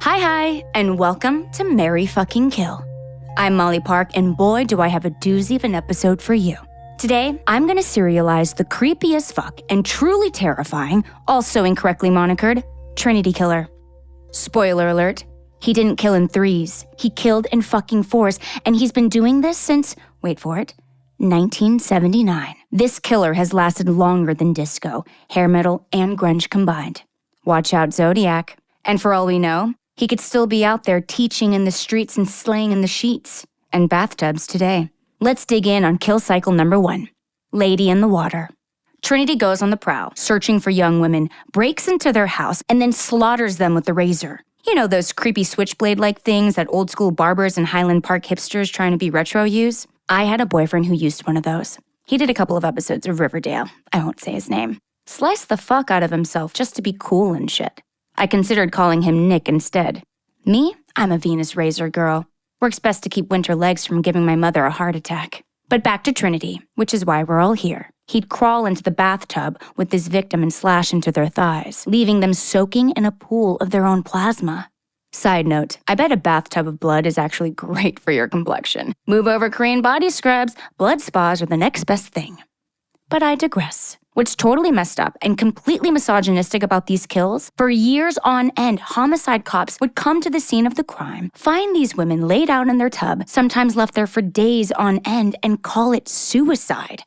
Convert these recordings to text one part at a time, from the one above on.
Hi, and welcome to Marry Fucking Kill. I'm Molly Park, and boy, do I have a doozy of an episode for you. Today, I'm gonna serialize the creepy as fuck and truly terrifying, also incorrectly monikered, Trinity Killer. Spoiler alert, he didn't kill in threes, he killed in fucking fours, and he's been doing this since, wait for it, 1979. This killer has lasted longer than disco, hair metal, and grunge combined. Watch out, Zodiac. And for all we know, he could still be out there teaching in the streets and slaying in the sheets and bathtubs today. Let's dig in on kill cycle number 1. Lady in the water. Trinity goes on the prowl, searching for young women, breaks into their house, and then slaughters them with the razor. You know those creepy switchblade-like things that old-school barbers and Highland Park hipsters trying to be retro use? I had a boyfriend who used one of those. He did a couple of episodes of Riverdale. I won't say his name. Sliced the fuck out of himself just to be cool and shit. I considered calling him Nick instead. Me? I'm a Venus razor girl. Works best to keep winter legs from giving my mother a heart attack. But back to Trinity, which is why we're all here. He'd crawl into the bathtub with his victim and slash into their thighs, leaving them soaking in a pool of their own plasma. Side note, I bet a bathtub of blood is actually great for your complexion. Move over Korean body scrubs, blood spas are the next best thing. But I digress. What's totally messed up and completely misogynistic about these kills, for years on end, homicide cops would come to the scene of the crime, find these women laid out in their tub, sometimes left there for days on end, and call it suicide.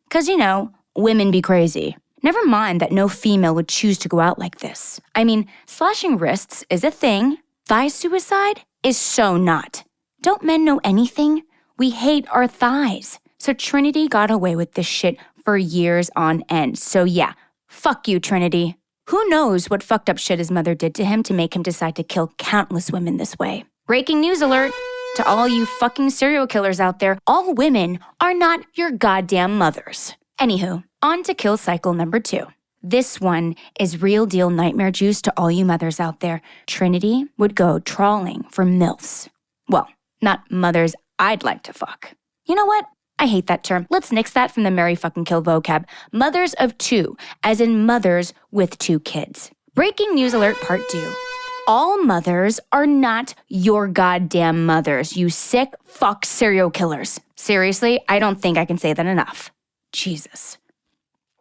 'Cause, women be crazy. Never mind that no female would choose to go out like this. I mean, slashing wrists is a thing. Thigh suicide is so not. Don't men know anything? We hate our thighs. So Trinity got away with this shit for years on end. So yeah, fuck you, Trinity. Who knows what fucked up shit his mother did to him to make him decide to kill countless women this way. Breaking news alert to all you fucking serial killers out there. All women are not your goddamn mothers. Anywho, on to kill cycle number 2. This one is real deal nightmare juice to all you mothers out there. Trinity would go trawling for MILFs. Well, not mothers I'd like to fuck. You know what? I hate that term. Let's nix that from the Marry Fucking Kill vocab. Mothers of 2, as in mothers with 2 kids. Breaking news alert part 2. All mothers are not your goddamn mothers, you sick fuck serial killers. Seriously, I don't think I can say that enough. Jesus.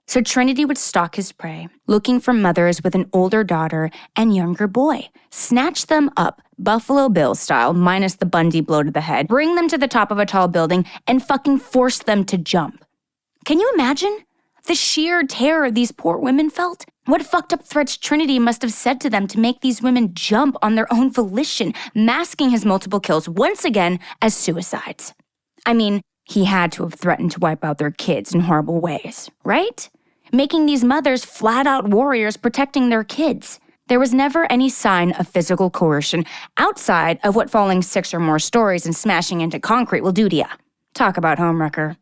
So Trinity would stalk his prey, looking for mothers with an older daughter and younger boy, snatch them up, Buffalo Bill style, minus the Bundy blow to the head, bring them to the top of a tall building, and fucking force them to jump. Can you imagine? The sheer terror these poor women felt? What fucked up threats Trinity must have said to them to make these women jump on their own volition, masking his multiple kills once again as suicides. I mean, he had to have threatened to wipe out their kids in horrible ways, right? Making these mothers flat-out warriors protecting their kids. There was never any sign of physical coercion outside of what falling 6 or more stories and smashing into concrete will do to ya. Talk about homewrecker.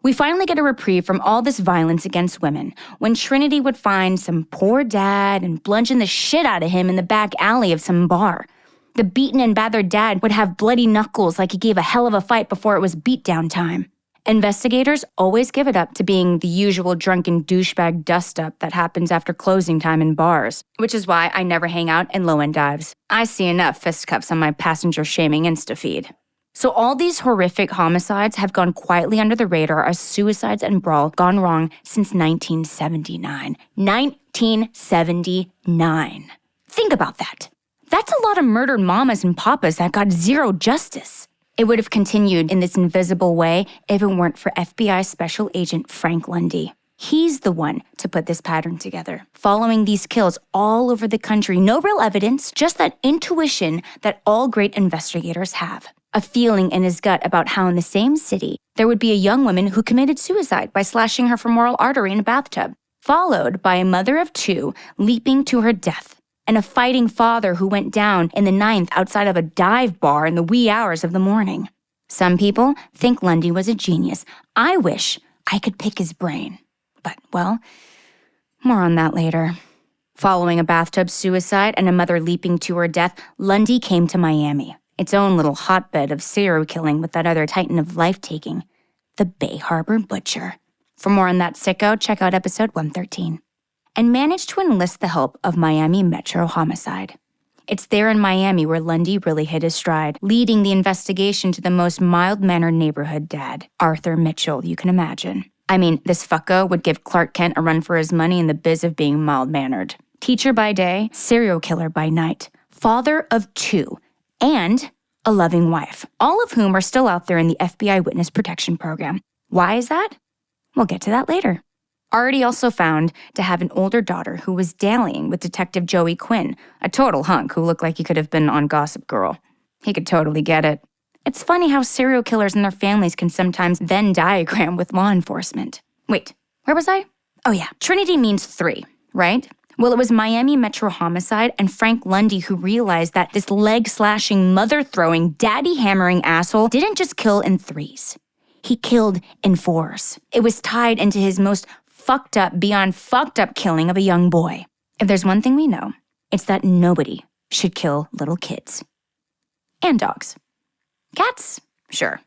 We finally get a reprieve from all this violence against women when Trinity would find some poor dad and bludgeon the shit out of him in the back alley of some bar. The beaten and battered dad would have bloody knuckles like he gave a hell of a fight before it was beatdown time. Investigators always give it up to being the usual drunken douchebag dust-up that happens after closing time in bars, which is why I never hang out in low-end dives. I see enough fistcuffs on my passenger-shaming Insta-feed. So all these horrific homicides have gone quietly under the radar as suicides and brawl gone wrong since 1979. 1979. Think about that. That's a lot of murdered mamas and papas that got zero justice. It would have continued in this invisible way if it weren't for FBI Special Agent Frank Lundy. He's the one to put this pattern together, following these kills all over the country. No real evidence, just that intuition that all great investigators have. A feeling in his gut about how in the same city, there would be a young woman who committed suicide by slashing her femoral artery in a bathtub, followed by a mother of 2 leaping to her death, and a fighting father who went down in the 9th outside of a dive bar in the wee hours of the morning. Some people think Lundy was a genius. I wish I could pick his brain. But, well, more on that later. Following a bathtub suicide and a mother leaping to her death, Lundy came to Miami, its own little hotbed of serial killing with that other titan of life-taking, the Bay Harbor Butcher. For more on that sicko, check out episode 113. And managed to enlist the help of Miami Metro Homicide. It's there in Miami where Lundy really hit his stride, leading the investigation to the most mild-mannered neighborhood dad, Arthur Mitchell, you can imagine. I mean, this fucko would give Clark Kent a run for his money in the biz of being mild-mannered. Teacher by day, serial killer by night, father of 2, and a loving wife, all of whom are still out there in the FBI Witness Protection Program. Why is that? We'll get to that later. Artie also found to have an older daughter who was dallying with Detective Joey Quinn, a total hunk who looked like he could have been on Gossip Girl. He could totally get it. It's funny how serial killers and their families can sometimes Venn diagram with law enforcement. Wait, where was I? Oh yeah, Trinity means 3, right? Well, it was Miami Metro Homicide and Frank Lundy who realized that this leg-slashing, mother-throwing, daddy-hammering asshole didn't just kill in 3s. He killed in 4s. It was tied into his most fucked up, beyond fucked up killing of a young boy. If there's one thing we know, it's that nobody should kill little kids. And dogs. Cats? Sure.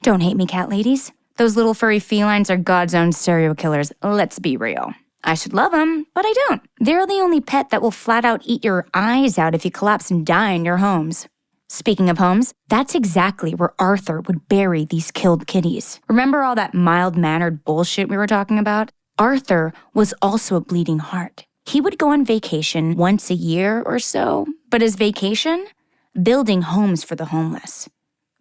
Don't hate me, cat ladies. Those little furry felines are God's own serial killers, let's be real. I should love them, but I don't. They're the only pet that will flat out eat your eyes out if you collapse and die in your homes. Speaking of homes, that's exactly where Arthur would bury these killed kitties. Remember all that mild-mannered bullshit we were talking about? Arthur was also a bleeding heart. He would go on vacation once a year or so, but his vacation? Building homes for the homeless.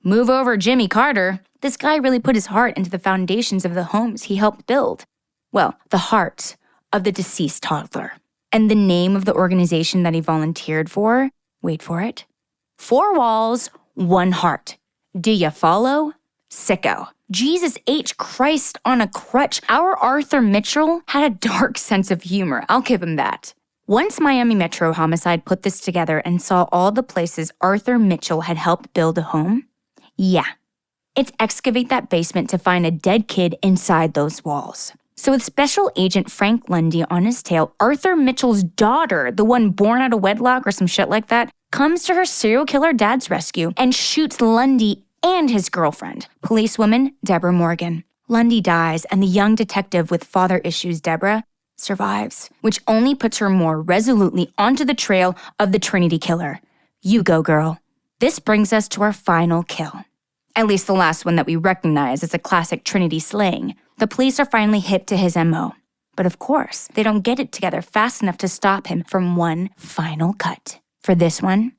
Move over Jimmy Carter. This guy really put his heart into the foundations of the homes he helped build. Well, the heart of the deceased toddler. And the name of the organization that he volunteered for? Wait for it. 4 walls, 1 heart. Do you follow? Sicko. Jesus H. Christ on a crutch. Our Arthur Mitchell had a dark sense of humor. I'll give him that. Once Miami Metro Homicide put this together and saw all the places Arthur Mitchell had helped build a home, yeah, it's excavate that basement to find a dead kid inside those walls. So with Special Agent Frank Lundy on his tail, Arthur Mitchell's daughter, the one born out of wedlock or some shit like that, comes to her serial killer dad's rescue and shoots Lundy and his girlfriend, policewoman Deborah Morgan. Lundy dies, and the young detective with father issues, Deborah, survives, which only puts her more resolutely onto the trail of the Trinity killer. You go, girl. This brings us to our final kill. At least the last one that we recognize as a classic Trinity slaying. The police are finally hip to his MO. But of course, they don't get it together fast enough to stop him from one final cut. For this one,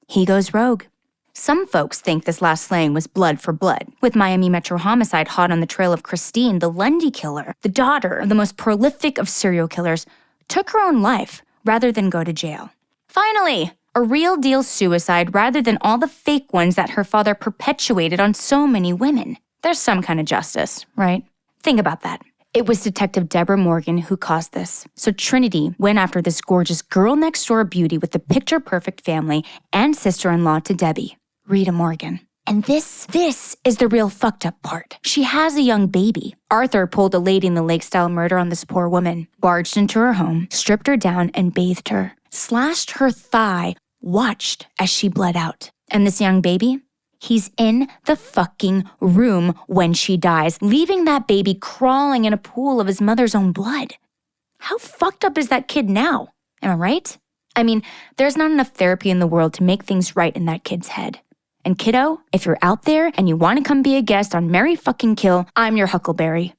he goes rogue. Some folks think this last slaying was blood for blood, with Miami Metro Homicide hot on the trail of Christine, the Lundy killer, the daughter of the most prolific of serial killers, took her own life rather than go to jail. Finally, a real deal suicide rather than all the fake ones that her father perpetuated on so many women. There's some kind of justice, right? Think about that. It was Detective Deborah Morgan who caused this. So Trinity went after this gorgeous girl-next-door beauty with the picture-perfect family and sister-in-law to Debbie, Rita Morgan. And this is the real fucked up part. She has a young baby. Arthur pulled a Lady in the Lake-style murder on this poor woman, barged into her home, stripped her down and bathed her, slashed her thigh, watched as she bled out. And this young baby? He's in the fucking room when she dies, leaving that baby crawling in a pool of his mother's own blood. How fucked up is that kid now? Am I right? I mean, there's not enough therapy in the world to make things right in that kid's head. And kiddo, if you're out there and you want to come be a guest on Marry Fucking Kill, I'm your Huckleberry.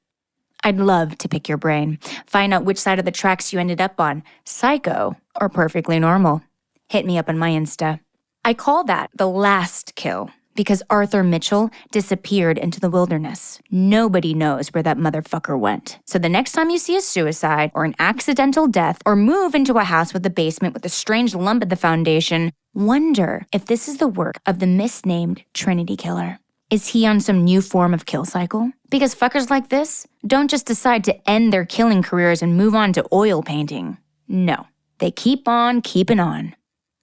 I'd love to pick your brain, find out which side of the tracks you ended up on, psycho or perfectly normal. Hit me up on my Insta. I call that the last kill because Arthur Mitchell disappeared into the wilderness. Nobody knows where that motherfucker went. So the next time you see a suicide or an accidental death or move into a house with a basement with a strange lump at the foundation, wonder if this is the work of the misnamed Trinity killer. Is he on some new form of kill cycle? Because fuckers like this don't just decide to end their killing careers and move on to oil painting. No, they keep on keeping on.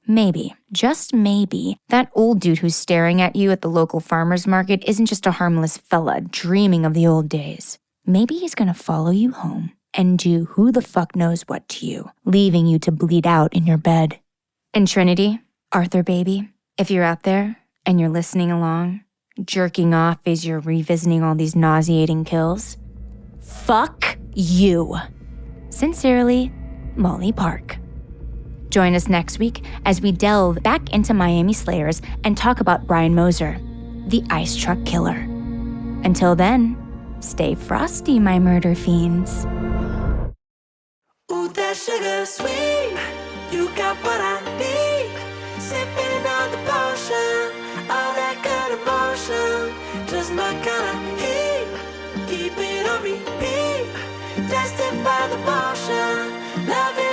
Maybe, just maybe, that old dude who's staring at you at the local farmer's market isn't just a harmless fella dreaming of the old days. Maybe he's gonna follow you home and do who the fuck knows what to you, leaving you to bleed out in your bed. And Trinity, Arthur baby, if you're out there and you're listening along, jerking off as you're revisiting all these nauseating kills, fuck you. Sincerely, Molly Park. Join us next week as we delve back into Miami Slayers and talk about Brian Moser, the ice truck killer. Until then, stay frosty, my murder fiends. Ooh, that sugar sweet, you got what I need. Sipping on the potion, all that good emotion, just my kind of heat. Keep it on repeat, tested by the motion, love it.